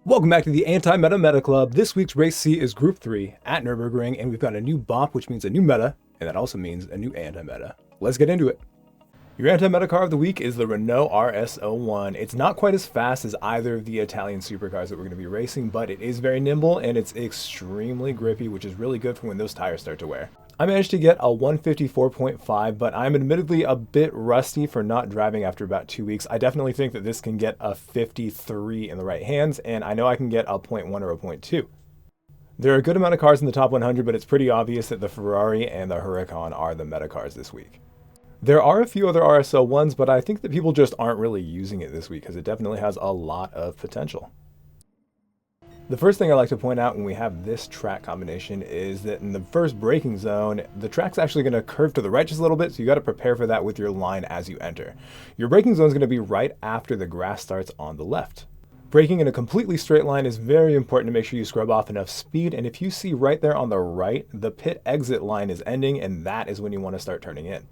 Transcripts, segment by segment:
Welcome back to the Anti-Meta Meta Club. This week's race C is Group 3 at Nurburgring, and we've got a new Bape, which means a new meta, and that also means a new anti-meta. Let's get into it. Your anti-meta car of the week is the Renault RS01. It's not quite as fast as either of the Italian supercars that we're going to be racing, but it is very nimble and it's extremely grippy, which is really good for when those tires start to wear. I managed to get a 154.5, but I'm admittedly a bit rusty for not driving after about 2 weeks. I definitely think that this can get a 53 in the right hands, and I know I can get a 0.1 or a 0.2. There are a good amount of cars in the top 100, but it's pretty obvious that the Ferrari and the Huracan are the meta cars this week. There are a few other RS01s, but I think that people just aren't really using it this week because it definitely has a lot of potential. The first thing I like to point out when we have this track combination is that in the first braking zone, the track's actually going to curve to the right just a little bit, so you got to prepare for that with your line as you enter. Your braking zone is going to be right after the grass starts on the left. Braking in a completely straight line is very important to make sure you scrub off enough speed, and if you see right there on the right, the pit exit line is ending, and that is when you want to start turning in.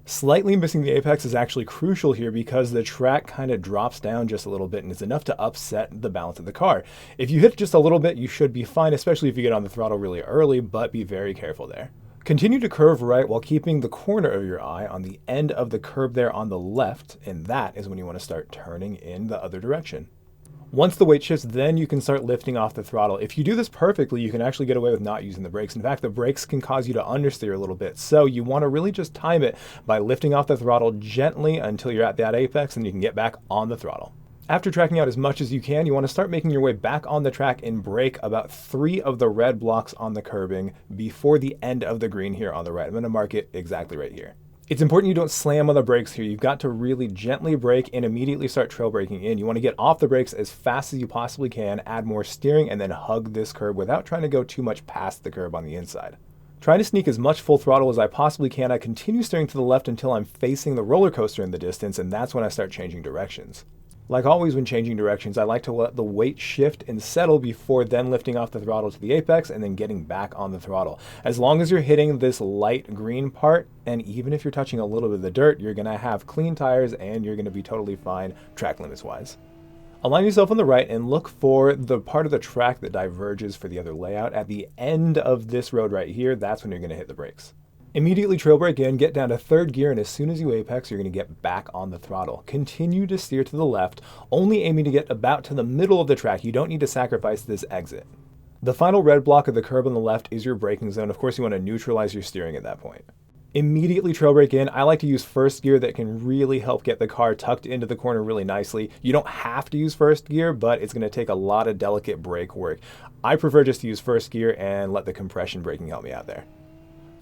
Slightly missing the apex is actually crucial here because the track kind of drops down just a little bit and it's enough to upset the balance of the car. If you hit just a little bit, you should be fine, especially if you get on the throttle really early, but be very careful there. Continue to curve right while keeping the corner of your eye on the end of the curb there on the left, and that is when you want to start turning in the other direction. Once the weight shifts, then you can start lifting off the throttle. If you do this perfectly, you can actually get away with not using the brakes. In fact, the brakes can cause you to understeer a little bit. So you want to really just time it by lifting off the throttle gently until you're at that apex and you can get back on the throttle. After tracking out as much as you can, you want to start making your way back on the track and brake about 3 of the red blocks on the curbing before the end of the green here on the right. I'm going to mark it exactly right here. It's important you don't slam on the brakes here. You've got to really gently brake and immediately start trail braking in. You want to get off the brakes as fast as you possibly can, add more steering, and then hug this curb without trying to go too much past the curb on the inside. Trying to sneak as much full throttle as I possibly can, I continue steering to the left until I'm facing the roller coaster in the distance, and that's when I start changing directions. Like always when changing directions, I like to let the weight shift and settle before then lifting off the throttle to the apex and then getting back on the throttle. As long as you're hitting this light green part, and even if you're touching a little bit of the dirt, you're going to have clean tires and you're going to be totally fine track limits wise. Align yourself on the right and look for the part of the track that diverges for the other layout. At the end of this road right here, that's when you're going to hit the brakes. Immediately trail brake in, get down to 3rd gear, and as soon as you apex, you're going to get back on the throttle. Continue to steer to the left, only aiming to get about to the middle of the track. You don't need to sacrifice this exit. The final red block of the curb on the left is your braking zone. Of course, you want to neutralize your steering at that point. Immediately trail brake in. I like to use 1st gear. That can really help get the car tucked into the corner really nicely. You don't have to use 1st gear, but it's going to take a lot of delicate brake work. I prefer just to use 1st gear and let the compression braking help me out there.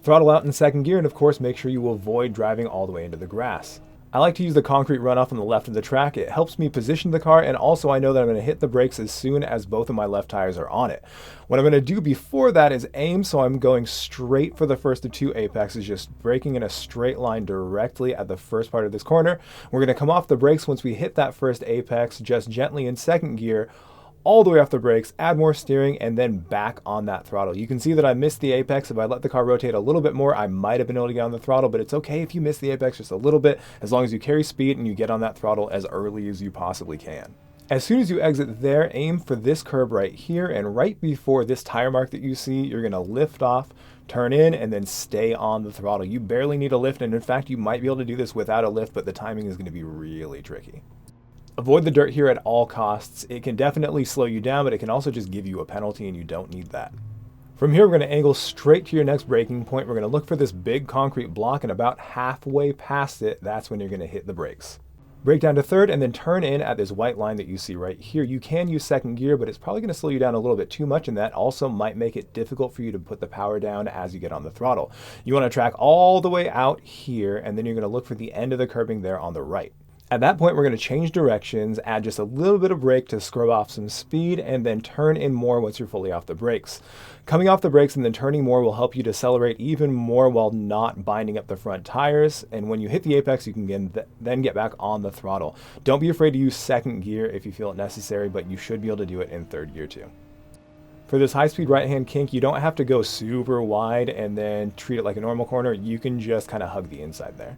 Throttle out in 2nd gear, and of course make sure you avoid driving all the way into the grass. I like to use the concrete runoff on the left of the track. It helps me position the car, and also I know that I'm going to hit the brakes as soon as both of my left tires are on it. What I'm going to do before that is aim, so I'm going straight for the first of 2 apexes, just braking in a straight line directly at the first part of this corner. We're going to come off the brakes once we hit that first apex, just gently in 2nd gear, all the way off the brakes, add more steering, and then back on that throttle. You can see that I missed the apex. If I let the car rotate a little bit more, I might have been able to get on the throttle, but it's okay if you miss the apex just a little bit, as long as you carry speed and you get on that throttle as early as you possibly can. As soon as you exit there, aim for this curb right here, and right before this tire mark that you see, you're going to lift off, turn in, and then stay on the throttle. You barely need a lift, and in fact, you might be able to do this without a lift, but the timing is going to be really tricky. Avoid the dirt here at all costs. It can definitely slow you down, but it can also just give you a penalty, and you don't need that. From here, we're going to angle straight to your next braking point. We're going to look for this big concrete block, and about halfway past it, that's when you're going to hit the brakes. Brake down to 3rd, and then turn in at this white line that you see right here. You can use 2nd gear, but it's probably going to slow you down a little bit too much, and that also might make it difficult for you to put the power down as you get on the throttle. You want to track all the way out here, and then you're going to look for the end of the curbing there on the right. At that point, we're going to change directions, add just a little bit of brake to scrub off some speed, and then turn in more once you're fully off the brakes. Coming off the brakes and then turning more will help you decelerate even more while not binding up the front tires, and when you hit the apex, you can then get back on the throttle. Don't be afraid to use 2nd gear if you feel it necessary, but you should be able to do it in 3rd gear too. For this high-speed right-hand kink, you don't have to go super wide and then treat it like a normal corner. You can just kind of hug the inside there.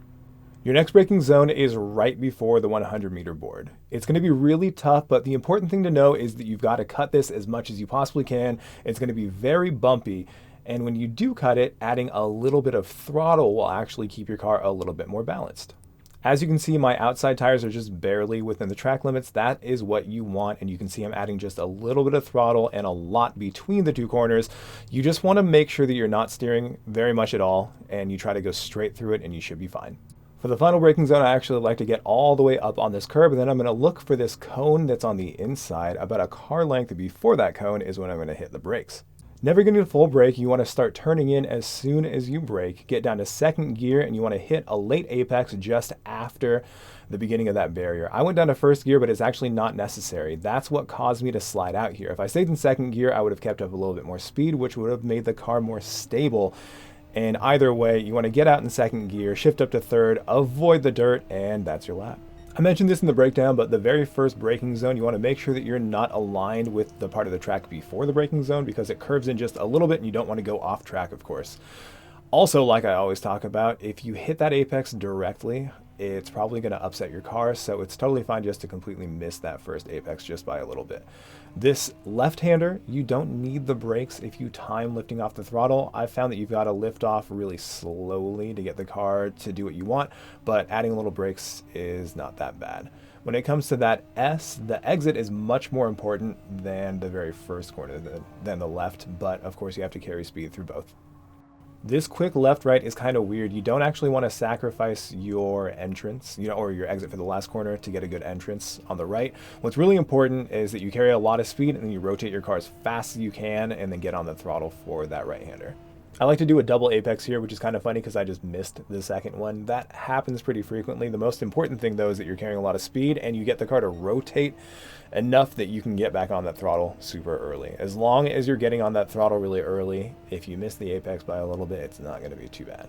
Your next braking zone is right before the 100-meter board. It's going to be really tough, but the important thing to know is that you've got to cut this as much as you possibly can. It's going to be very bumpy, and when you do cut it, adding a little bit of throttle will actually keep your car a little bit more balanced. As you can see, my outside tires are just barely within the track limits. That is what you want, and you can see I'm adding just a little bit of throttle and a lot between the two corners. You just want to make sure that you're not steering very much at all, and you try to go straight through it, and you should be fine. For the final braking zone, I actually like to get all the way up on this curb, and then I'm going to look for this cone that's on the inside. About a car length before that cone is when I'm going to hit the brakes. Never getting a full brake, you want to start turning in as soon as you brake. Get down to second gear, and you want to hit a late apex just after the beginning of that barrier. I went down to first gear, but it's actually not necessary. That's what caused me to slide out here. If I stayed in second gear, I would have kept up a little bit more speed, which would have made the car more stable. And either way, you want to get out in second gear, shift up to third, avoid the dirt, and that's your lap. I mentioned this in the breakdown, but the very first braking zone, you want to make sure that you're not aligned with the part of the track before the braking zone, because it curves in just a little bit and you don't want to go off track, of course. Also, like I always talk about, if you hit that apex directly, it's probably going to upset your car, so it's totally fine just to completely miss that first apex just by a little bit. This left-hander, you don't need the brakes if you time lifting off the throttle. I've found that you've got to lift off really slowly to get the car to do what you want, but adding a little brakes is not that bad. When it comes to that S, the exit is much more important than the very first corner, than the left, but of course you have to carry speed through both. This quick left-right is kind of weird. You don't actually want to sacrifice your entrance, or your exit for the last corner to get a good entrance on the right. What's really important is that you carry a lot of speed and then you rotate your car as fast as you can and then get on the throttle for that right-hander. I like to do a double apex here, which is kind of funny because I just missed the second one. That happens pretty frequently. The most important thing, though, is that you're carrying a lot of speed and you get the car to rotate enough that you can get back on that throttle super early. As long as you're getting on that throttle really early, if you miss the apex by a little bit, it's not going to be too bad.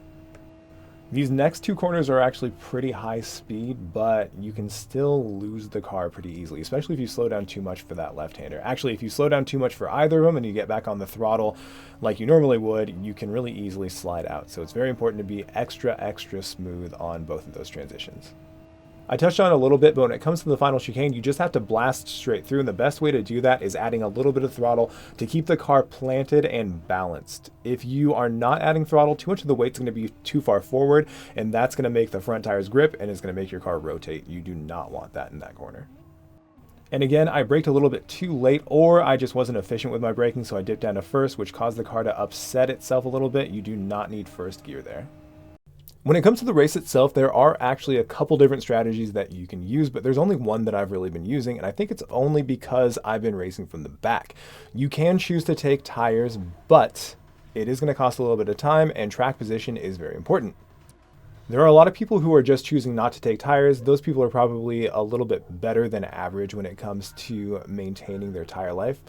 These next two corners are actually pretty high speed, but you can still lose the car pretty easily, especially if you slow down too much for that left-hander. Actually, if you slow down too much for either of them and you get back on the throttle like you normally would, you can really easily slide out. So it's very important to be extra smooth on both of those transitions. I touched on it a little bit, but when it comes to the final chicane, you just have to blast straight through, and the best way to do that is adding a little bit of throttle to keep the car planted and balanced. If you are not adding throttle, too much of the weight's going to be too far forward, and that's going to make the front tires grip, and it's going to make your car rotate. You do not want that in that corner. And again, I braked a little bit too late, or I just wasn't efficient with my braking, so I dipped down to first, which caused the car to upset itself a little bit. You do not need first gear there. When it comes to the race itself, there are actually a couple different strategies that you can use, but there's only one that I've really been using, and I think it's only because I've been racing from the back. You can choose to take tires, but it is going to cost a little bit of time, and track position is very important. There are a lot of people who are just choosing not to take tires. Those people are probably a little bit better than average when it comes to maintaining their tire life.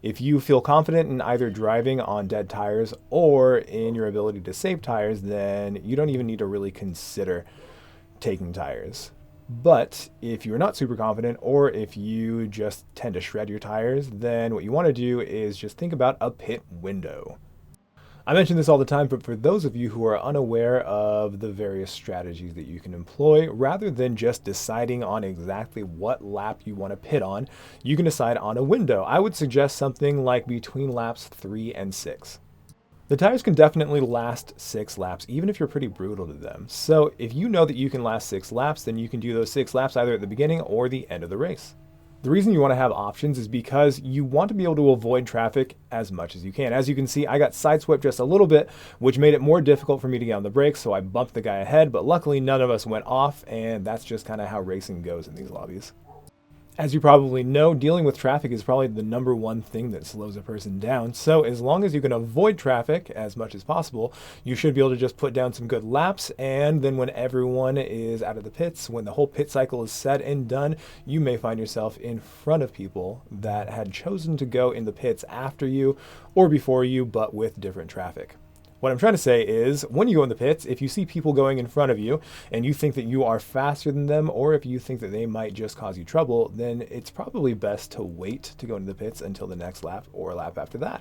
If you feel confident in either driving on dead tires or in your ability to save tires, then you don't even need to really consider taking tires. But if you're not super confident, or if you just tend to shred your tires, then what you want to do is just think about a pit window. I mention this all the time, but for those of you who are unaware of the various strategies that you can employ, rather than just deciding on exactly what lap you want to pit on, you can decide on a window. I would suggest something like between laps 3 and 6. The tires can definitely last 6 laps, even if you're pretty brutal to them. So if you know that you can last 6 laps, then you can do those 6 laps either at the beginning or the end of the race. The reason you want to have options is because you want to be able to avoid traffic as much as you can. As you can see, I got sideswept just a little bit, which made it more difficult for me to get on the brakes, so I bumped the guy ahead, but luckily none of us went off, and that's just kind of how racing goes in these lobbies. As you probably know, dealing with traffic is probably the number one thing that slows a person down. So as long as you can avoid traffic as much as possible, you should be able to just put down some good laps. And then when everyone is out of the pits, when the whole pit cycle is said and done, you may find yourself in front of people that had chosen to go in the pits after you or before you, but with different traffic. What I'm trying to say is, when you go in the pits, if you see people going in front of you and you think that you are faster than them, or if you think that they might just cause you trouble, then it's probably best to wait to go into the pits until the next lap or a lap after that.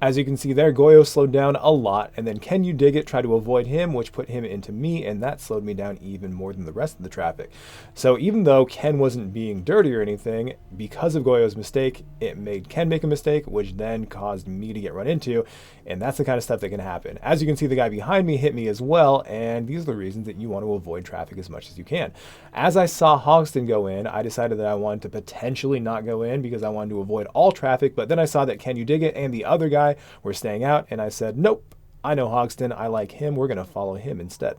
As you can see there, Goyo slowed down a lot, and then Can You Dig It tried to avoid him, which put him into me, and that slowed me down even more than the rest of the traffic. So even though Ken wasn't being dirty or anything, because of Goyo's mistake, it made Ken make a mistake, which then caused me to get run into, and that's the kind of stuff that can happen. As you can see, the guy behind me hit me as well, and these are the reasons that you want to avoid traffic as much as you can. As I saw Hogston go in, I decided that I wanted to potentially not go in because I wanted to avoid all traffic, but then I saw that Can You Dig It and the other guy were staying out, and I said, nope, I know Hogston, I like him, we're going to follow him instead.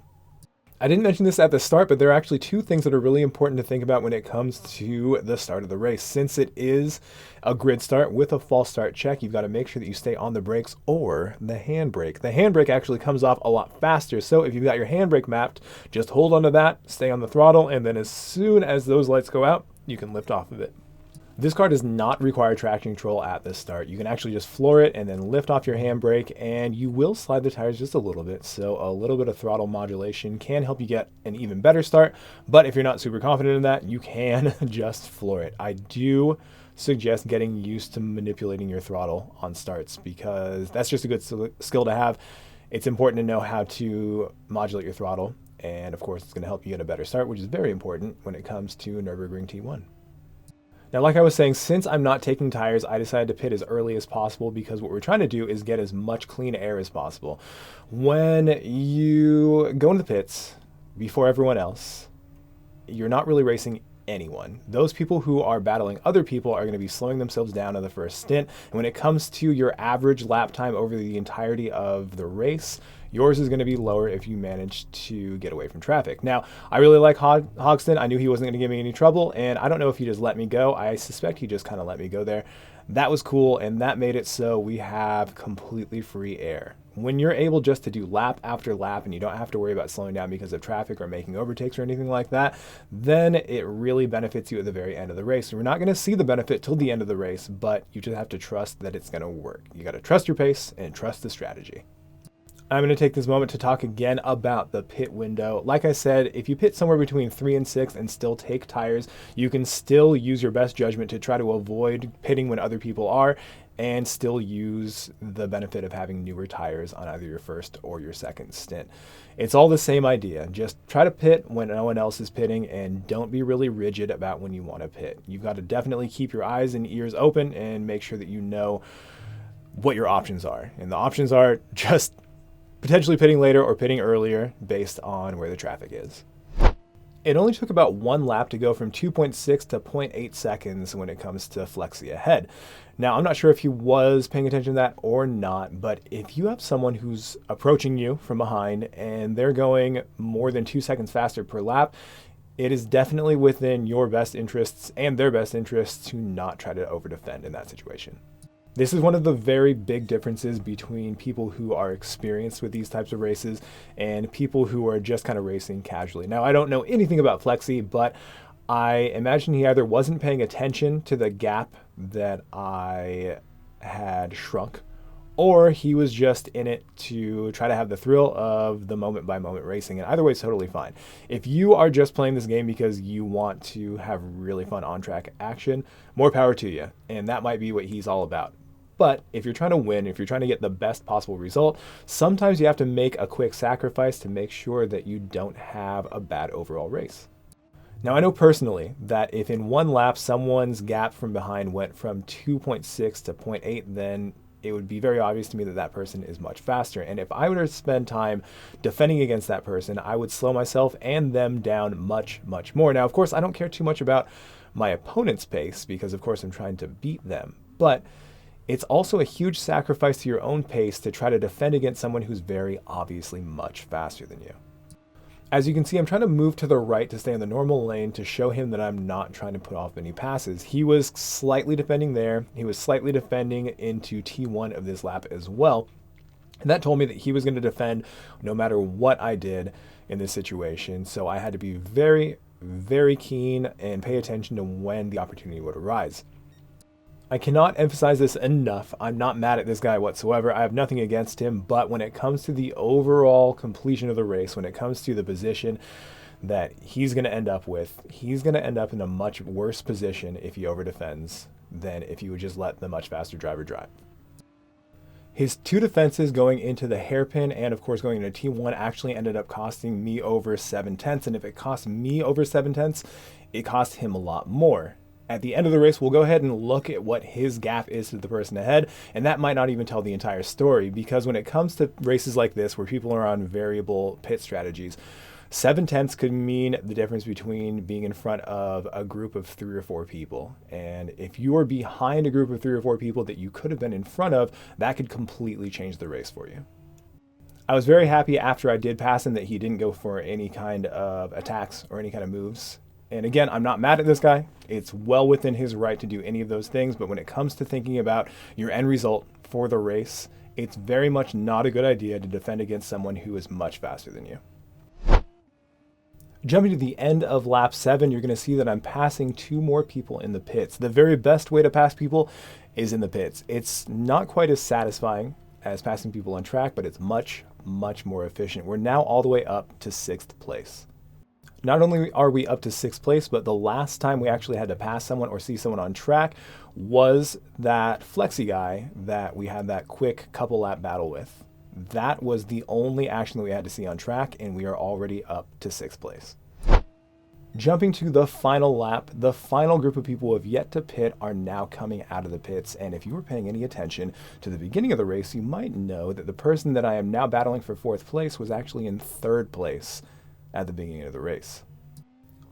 I didn't mention this at the start, but there are actually two things that are really important to think about when it comes to the start of the race. Since it is a grid start with a false start check, you've got to make sure that you stay on the brakes or the handbrake. The handbrake actually comes off a lot faster, so if you've got your handbrake mapped, just hold onto that, stay on the throttle, and then as soon as those lights go out, you can lift off of it. This car does not require traction control at the start. You can actually just floor it and then lift off your handbrake, and you will slide the tires just a little bit. So a little bit of throttle modulation can help you get an even better start. But if you're not super confident in that, you can just floor it. I do suggest getting used to manipulating your throttle on starts because that's just a good skill to have. It's important to know how to modulate your throttle. And of course, it's going to help you get a better start, which is very important when it comes to Nurburgring T1. Now, like I was saying, since I'm not taking tires, I decided to pit as early as possible because what we're trying to do is get as much clean air as possible. When you go into the pits before everyone else, you're not really racing anyone. Those people who are battling other people are going to be slowing themselves down in the first stint. And when it comes to your average lap time over the entirety of the race, yours is going to be lower if you manage to get away from traffic. Now, I really like Hogston. I knew he wasn't going to give me any trouble, and I don't know if he just let me go. I suspect he just kind of let me go there. That was cool, and that made it so we have completely free air. When you're able just to do lap after lap and you don't have to worry about slowing down because of traffic or making overtakes or anything like that, then it really benefits you at the very end of the race. We're not going to see the benefit till the end of the race, but you just have to trust that it's going to work. You got to trust your pace and trust the strategy. I'm going to take this moment to talk again about the pit window. Like I said, if you pit somewhere between 3 and 6 and still take tires, you can still use your best judgment to try to avoid pitting when other people are and still use the benefit of having newer tires on either your first or your second stint. It's all the same idea. Just try to pit when no one else is pitting and don't be really rigid about when you want to pit. You've got to definitely keep your eyes and ears open and make sure that you know what your options are. And the options are just potentially pitting later or pitting earlier based on where the traffic is. It only took about one lap to go from 2.6 to 0.8 seconds when it comes to flexi ahead. Now, I'm not sure if he was paying attention to that or not, but if you have someone who's approaching you from behind and they're going more than 2 seconds faster per lap, it is definitely within your best interests and their best interests to not try to over-defend in that situation. This is one of the very big differences between people who are experienced with these types of races and people who are just kind of racing casually. Now, I don't know anything about flexi, but I imagine he either wasn't paying attention to the gap that I had shrunk, or he was just in it to try to have the thrill of the moment by moment racing. And either way is totally fine. If you are just playing this game because you want to have really fun on track action, more power to you. And that might be what he's all about. But if you're trying to win, if you're trying to get the best possible result, sometimes you have to make a quick sacrifice to make sure that you don't have a bad overall race. Now, I know personally that if in one lap someone's gap from behind went from 2.6 to 0.8, then it would be very obvious to me that that person is much faster. And if I were to spend time defending against that person, I would slow myself and them down much, much more. Now, of course, I don't care too much about my opponent's pace because, of course, I'm trying to beat them. But it's also a huge sacrifice to your own pace to try to defend against someone who's very obviously much faster than you. As you can see, I'm trying to move to the right to stay in the normal lane to show him that I'm not trying to put off any passes. He was slightly defending there. He was slightly defending into T1 of this lap as well. And that told me that he was going to defend no matter what I did in this situation. So I had to be very, very keen and pay attention to when the opportunity would arise. I cannot emphasize this enough. I'm not mad at this guy whatsoever. I have nothing against him, but when it comes to the overall completion of the race, when it comes to the position that he's going to end up with, he's going to end up in a much worse position if he overdefends than if he would just let the much faster driver drive. His 2 defenses going into the hairpin and of course going into T1 actually ended up costing me over 7/10, and if it cost me over 7/10, it cost him a lot more. At the end of the race, we'll go ahead and look at what his gap is to the person ahead, and that might not even tell the entire story, because when it comes to races like this where people are on variable pit strategies, 7/10 could mean the difference between being in front of a group of 3 or 4 people. And if you are behind a group of 3 or 4 people that you could have been in front of, that could completely change the race for you. I was very happy after I did pass him that he didn't go for any kind of attacks or any kind of moves. And again, I'm not mad at this guy. It's well within his right to do any of those things. But when it comes to thinking about your end result for the race, it's very much not a good idea to defend against someone who is much faster than you. Jumping to the end of lap 7, you're going to see that I'm passing 2 more people in the pits. The very best way to pass people is in the pits. It's not quite as satisfying as passing people on track, but it's much, much more efficient. We're now all the way up to 6th place. Not only are we up to 6th place, but the last time we actually had to pass someone or see someone on track was that flexi guy that we had that quick couple lap battle with. That was the only action that we had to see on track, and we are already up to 6th place. Jumping to the final lap, the final group of people who have yet to pit are now coming out of the pits, and if you were paying any attention to the beginning of the race, you might know that the person that I am now battling for 4th place was actually in 3rd place at the beginning of the race.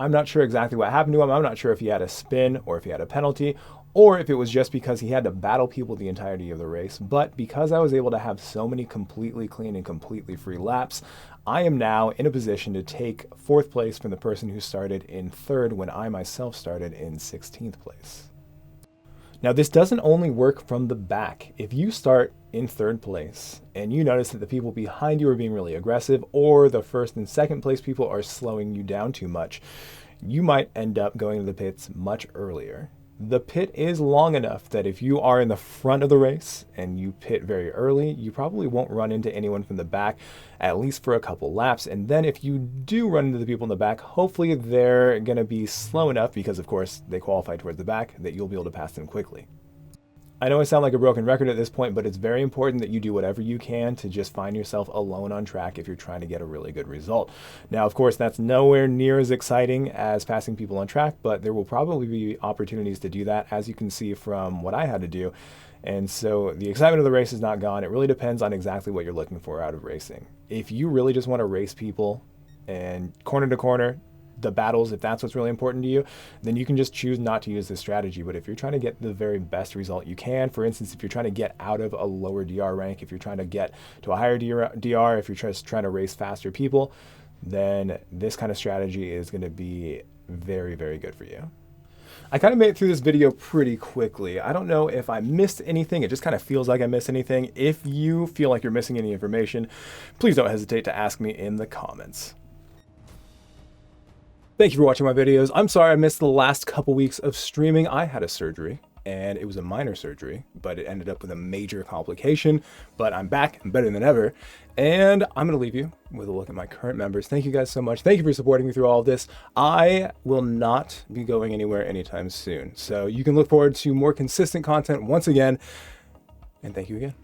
I'm not sure exactly what happened to him. I'm not sure if he had a spin or if he had a penalty, or if it was just because he had to battle people the entirety of the race. But because I was able to have so many completely clean and completely free laps, I am now in a position to take 4th place from the person who started in 3rd when I myself started in 16th place. Now, this doesn't only work from the back. If you start in 3rd place and you notice that the people behind you are being really aggressive, or the 1st and 2nd place people are slowing you down too much, you might end up going to the pits much earlier. The pit is long enough that if you are in the front of the race and you pit very early, you probably won't run into anyone from the back, at least for a couple laps. And then if you do run into the people in the back, hopefully they're going to be slow enough, because of course they qualify towards the back, that you'll be able to pass them quickly. I know I sound like a broken record at this point, but it's very important that you do whatever you can to just find yourself alone on track if you're trying to get a really good result. Now, of course, that's nowhere near as exciting as passing people on track, but there will probably be opportunities to do that, as you can see from what I had to do. And so the excitement of the race is not gone. It really depends on exactly what you're looking for out of racing. If you really just want to race people and corner to corner, the battles, if that's what's really important to you, then you can just choose not to use this strategy. But if you're trying to get the very best result you can, for instance, if you're trying to get out of a lower DR rank, if you're trying to get to a higher DR, if you're just trying to race faster people, then this kind of strategy is going to be very, very good for you. I kind of made it through this video pretty quickly. I don't know if I missed anything. It just kind of feels like I missed anything. If you feel like you're missing any information, please don't hesitate to ask me in the comments. Thank you for watching my videos. I'm sorry I missed the last couple weeks of streaming. I had a surgery, and it was a minor surgery, but it ended up with a major complication. But I'm back and better than ever. And I'm going to leave you with a look at my current members. Thank you guys so much. Thank you for supporting me through all of this. I will not be going anywhere anytime soon, so you can look forward to more consistent content once again. And thank you again.